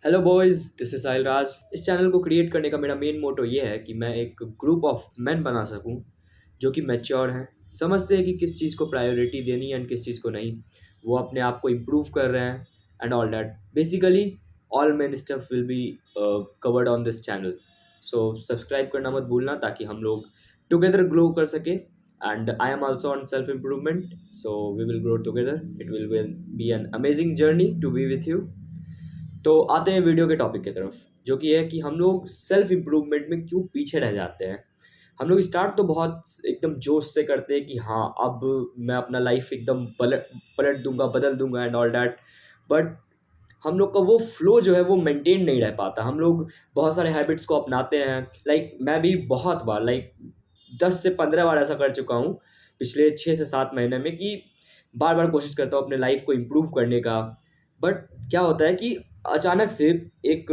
Hello boys, this is साहिल राज। इस channel को create करने का मेरा मेन मोटो ये है कि मैं एक ग्रुप ऑफ मेन बना सकूं जो कि मैच्योर हैं, समझते हैं कि किस चीज़ को प्रायोरिटी देनी है एंड किस चीज़ को नहीं। वो अपने आप को इम्प्रूव कर रहे हैं and all that. Basically all main stuff will be covered on this channel. So subscribe करना मत भूलना ताकि हम लोग टुगेदर ग्रो कर सके। And I am also on self improvement, so we will grow together. It will be an amazing journey to be with you. तो आते हैं वीडियो के टॉपिक की तरफ, जो कि है कि हम लोग सेल्फ इम्प्रूवमेंट में क्यों पीछे रह जाते हैं। हम लोग स्टार्ट तो बहुत एकदम जोश से करते हैं कि हाँ, अब मैं अपना लाइफ एकदम पलट पलट दूंगा, बदल दूंगा एंड ऑल दैट। बट हम लोग का वो फ्लो जो है वो मेंटेन नहीं रह पाता। हम लोग बहुत सारे हैबिट्स को अपनाते हैं। मैं भी बहुत बार 10 से 15 बार ऐसा कर चुका हूँ पिछले 6 से 7 महीने में कि बार बार कोशिश करता हूँ अपने लाइफ को इम्प्रूव करने का। बट क्या होता है कि अचानक से एक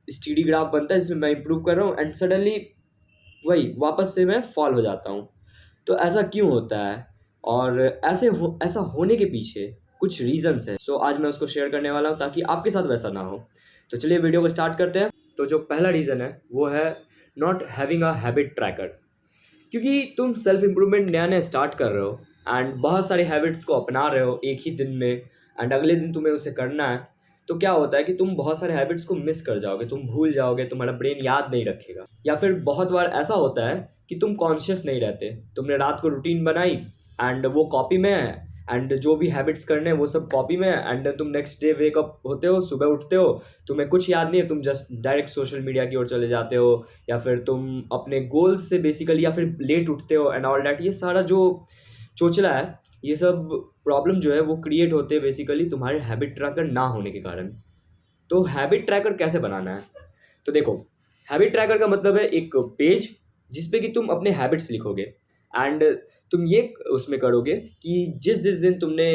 स्टीडी ग्राफ बनता है जिसमें मैं इम्प्रूव कर रहा हूँ एंड सडनली वही वापस से मैं फॉल हो जाता हूँ। तो ऐसा क्यों होता है और ऐसा होने के पीछे कुछ रीजंस है। सो आज मैं उसको शेयर करने वाला हूँ ताकि आपके साथ वैसा ना हो। तो चलिए वीडियो को स्टार्ट करते हैं। तो जो पहला रीज़न है वो है not having a habit tracker. क्योंकि तुम सेल्फ इम्प्रूवमेंट नया नया स्टार्ट कर रहे हो एंड बहुत सारे हैबिट्स को अपना रहे हो एक ही दिन में एंड अगले दिन तुम्हें उसे करना है। तो क्या होता है कि तुम बहुत सारे हैबिट्स को मिस कर जाओगे, तुम भूल जाओगे, तुम्हारा ब्रेन याद नहीं रखेगा। या फिर बहुत बार ऐसा होता है कि तुम कॉन्शियस नहीं रहते, तुमने रात को रूटीन बनाई एंड वो कॉपी में है एंड जो भी हैबिट्स करने हैं वो सब कॉपी में है एंड तुम नेक्स्ट डे वेकअप होते हो, सुबह उठते हो, तुम्हें कुछ याद नहीं है, तुम जस्ट डायरेक्ट सोशल मीडिया की ओर चले जाते हो या फिर तुम अपने गोल्स से बेसिकली या फिर लेट उठते हो एंड ऑल डैट। ये सारा जो चोचला है, ये सब प्रॉब्लम जो है वो क्रिएट होते हैं बेसिकली तुम्हारे हैबिट ट्रैकर ना होने के कारण। तो हैबिट ट्रैकर कैसे बनाना है? तो देखो, हैबिट ट्रैकर का मतलब है एक पेज जिसपे कि तुम अपने हैबिट्स लिखोगे एंड तुम ये उसमें करोगे कि जिस जिस दिन तुमने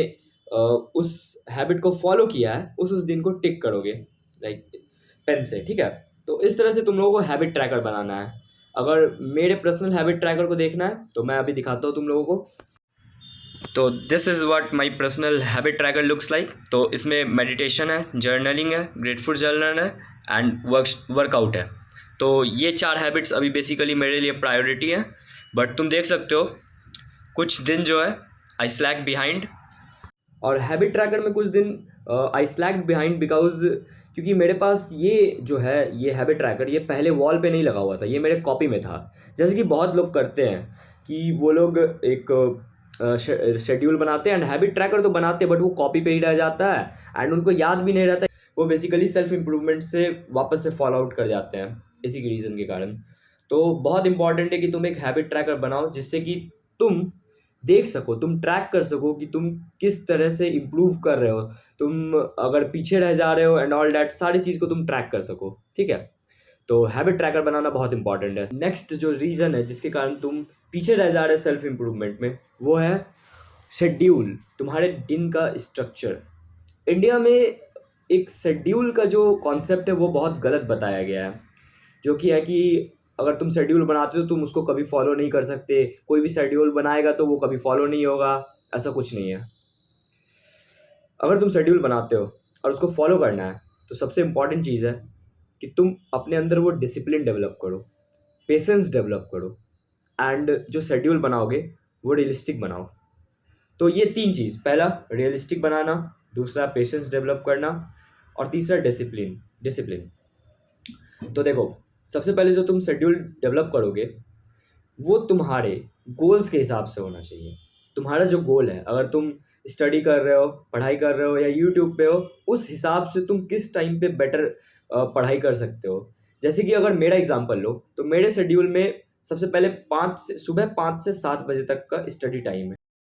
उस हैबिट को फॉलो किया है उस दिन को टिक करोगे, लाइक पेन से। ठीक है, तो इस तरह से तुम लोगों को हैबिट ट्रैकर बनाना है। अगर मेरे पर्सनल हैबिट ट्रैकर को देखना है तो मैं अभी दिखाता हूँ तुम लोगों को। तो this is what my personal habit tracker looks like. तो इसमें मेडिटेशन है, जर्नलिंग है, ग्रेटफुल जर्नल है एंड वर्कआउट है। तो ये 4 हैबिट्स अभी बेसिकली मेरे लिए प्रायोरिटी है। बट तुम देख सकते हो कुछ दिन जो है आई स्लैक बिहाइंड। और हैबिट ट्रैकर में कुछ दिन आई स्लैक बिहाइंड बिकॉज क्योंकि मेरे पास ये जो है ये हैबिट ट्रैकर ये पहले वॉल पे नहीं लगा हुआ था, ये मेरे कॉपी में था। जैसे कि बहुत लोग करते हैं कि वो लोग एक शेड्यूल बनाते हैं एंड हैबिट ट्रैकर तो बनाते हैं बट वो कॉपी पे ही रह जाता है एंड उनको याद भी नहीं रहता। वो बेसिकली सेल्फ इम्प्रूवमेंट से वापस से फॉलो आउट कर जाते हैं इसी के रीज़न के कारण। तो बहुत इंपॉर्टेंट है कि तुम एक हैबिट ट्रैकर बनाओ जिससे कि तुम देख सको, तुम ट्रैक कर सको कि तुम किस तरह से इम्प्रूव कर रहे हो, तुम अगर पीछे रह जा रहे हो एंड ऑल डैट, सारी चीज़ को तुम ट्रैक कर सको। ठीक है, तो हैबिट ट्रैकर बनाना बहुत इंपॉर्टेंट है। नेक्स्ट जो रीज़न है जिसके कारण तुम पीछे रह जा रहे हो सेल्फ इम्प्रूवमेंट में वो है शेड्यूल, तुम्हारे दिन का स्ट्रक्चर। इंडिया में एक शेड्यूल का जो कॉन्सेप्ट है वो बहुत गलत बताया गया है, जो कि है कि अगर तुम शेड्यूल बनाते हो तुम उसको कभी फॉलो नहीं कर सकते, कोई भी शेड्यूल बनाएगा तो वो कभी फॉलो नहीं होगा। ऐसा कुछ नहीं है। अगर तुम शेड्यूल बनाते हो और उसको फॉलो करना है तो सबसे इम्पॉर्टेंट चीज़ है कि तुम अपने अंदर वो डिसिप्लिन डेवलप करो, पेशेंस डेवलप करो एंड जो शेड्यूल बनाओगे वो रियलिस्टिक बनाओ। तो ये 3 चीज़, पहला रियलिस्टिक बनाना, दूसरा पेशेंस डेवलप करना और तीसरा डिसिप्लिन डिसिप्लिन। तो देखो, सबसे पहले जो तुम शेड्यूल डेवलप करोगे वो तुम्हारे गोल्स के हिसाब से होना चाहिए। तुम्हारा जो गोल है, अगर तुम स्टडी कर रहे हो, पढ़ाई कर रहे हो या यूट्यूब पे हो, उस हिसाब से तुम किस टाइम पे बेटर पढ़ाई कर सकते हो। जैसे कि अगर मेरा एग्जांपल लो तो मेरे शेड्यूल में सबसे पहले सुबह 5 से 7 बजे तक का स्टडी टाइम है।